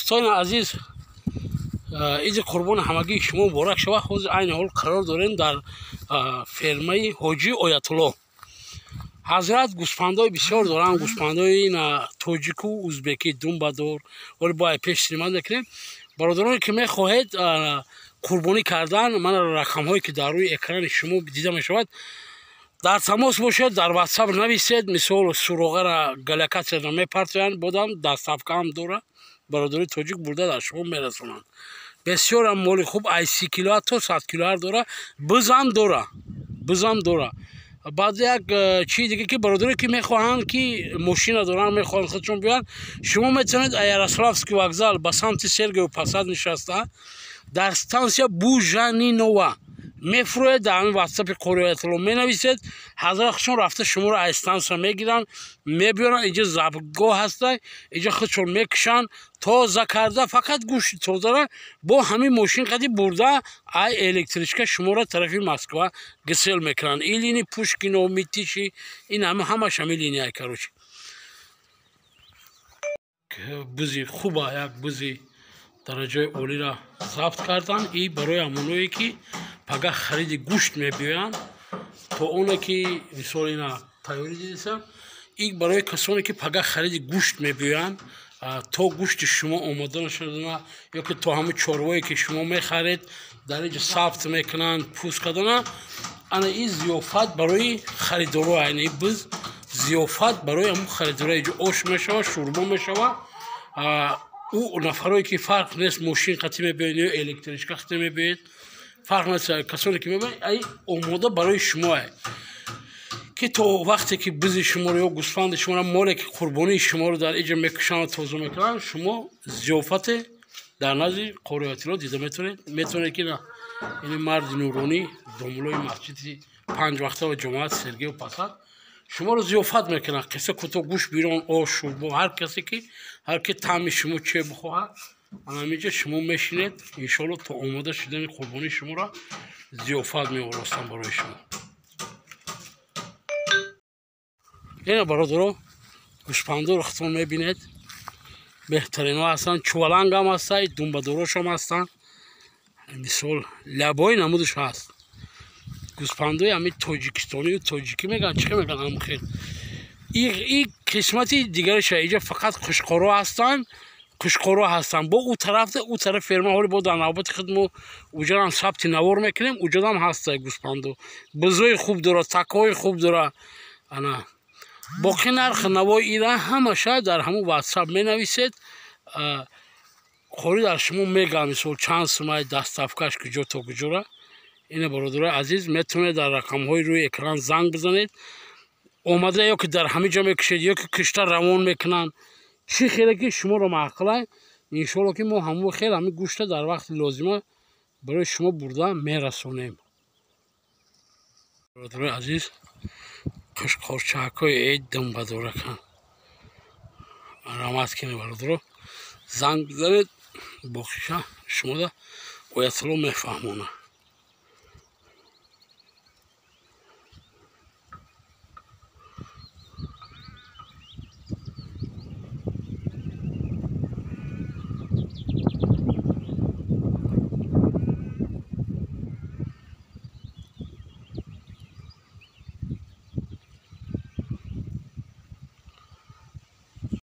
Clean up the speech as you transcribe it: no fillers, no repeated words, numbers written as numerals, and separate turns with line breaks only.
دوستان عزیز، ایز قربان همگی شما مبارک شود. خود عین حال قرار داریم در فرمه حاجی آیت الله حضرت. گوسفندای بسیار دارن، گوسفندای تاجیک و ازبکی دنبادور، ولی باید پیش سریمان نکنیم. برادرانی که میخواهید قربانی کردن، من رقم هایی که در روی اکران شما دیده می شود در تماس باشید، در واتساپ نویسید. مثال سراغه را گلکت را میپرتوین بودم، در صفحه هم دوره برادری تاجیک برده در شما میرسونند. بسیار هم مالی خوب، ای 30 کیلو تا 100 کیلو هر دوره، بزم دوره. بعد یک چیز دیگه که برادری که میخواهند که ماشین دارن میخواهند خودشون بیان، شما میتونید یاروسلافسکی وокзал به سمت سرگیو посад نشسته در ستانسیا بوژانینووا میفروید. در همین واتساپ قوری آیت الله مینویسید، حضرت خودشون رفته شما رو استانسیا میگیرن میبیارن. اینجا ضبطگاه هسته، اینجا خودشون میکشن تازه کرده، فقط گوشت تازه را با همین ماشین قدی برده ای الکتریشکا شما را طرفی مسکو گسل میکنن. این لینی پوشکینو میتیشی، این همش همین لینی های کروچی. بوزی خوبه، یک بوزی درجه اولی را ضبط کردن. این برای همونایی که پگه خرید گوشت میبیان، تا اونه که مثال اینا تیاری دیدیسم، این برای کسانی که پگه خرید گوشت میبیان تا گوشت شما آماده نشدن، یا که تا همه چاروایی که شما میخرید در اینجا ثبت میکنن پوست کردن. انا این زیافت برای خریدارا، یعنی بز زیافت برای همون خریدارا اینجا آش میشوه، شوربا میشوه. او نفرایی که فرق نیست، ماشین قطعی میبینید یا الکتریشکا قطعی میبینید، فرق نیست. کسانی که میبینید ای آماده برای شما که تا وقتی که بز شما رو یا گوسفند شما رو، مالی که قربانی شما رو در اینجا میکشن و توضیح میکنن، شما ضیافت در نزد قوری آیت الله دیده میتونید که نه، این مرد نورانی دنبالای مسجد 5 وقته و جماعت سرگی و پسد شما رو ضیافت میکنن. کسی که تو گوش بیرون آش شوربا، هر کسی که هر که طعم شما چه بخواه همینجا شما میشینید. انشالله تا آماده شدن قربانی شما را ضیافت می‌آورستن برای شما. این برادرها گوسفندا رو خودتون میبینید، بهترین ها هستن. چوالنگ هم هستن، دنبادوراش هم هستن. مثال لبای نمودش هست. گوسفندای همین تاجیکستانی و تاجیکی میگن، چه میگن هم خیلی. این قسمتی دیگرش اینجا فقط قشقارا هستن. با او طرف فرما حالی با در نوبت خدمت اوجا هم ثبت نوار میکنیم. اوجا هم هسته گوسفندو، بزای خوب داره، تکای خوب داره. انا باقی نرخ نوای ایران همشه در همون واتساپ می نویسید، خوری در شما میگم. مثال چند سومه دستافکش کجا تا کجا را. این برادر عزیز میتونه در رقم های روی اکران زنگ بزنید. آمده یا که در همه جا میکشید یا که کشته روان میکنن، چی خیلی که شما رو معقله. انشالله که ما همون خیلی همین گوشت در وقت لازمه برای شما برده میرسونیم. برادر عزیز قشقارچک های عید دنبادوره کن رحمت کنه. برادر زنگ بزنید، باقیشه شما دا آیت الله میفهمونه.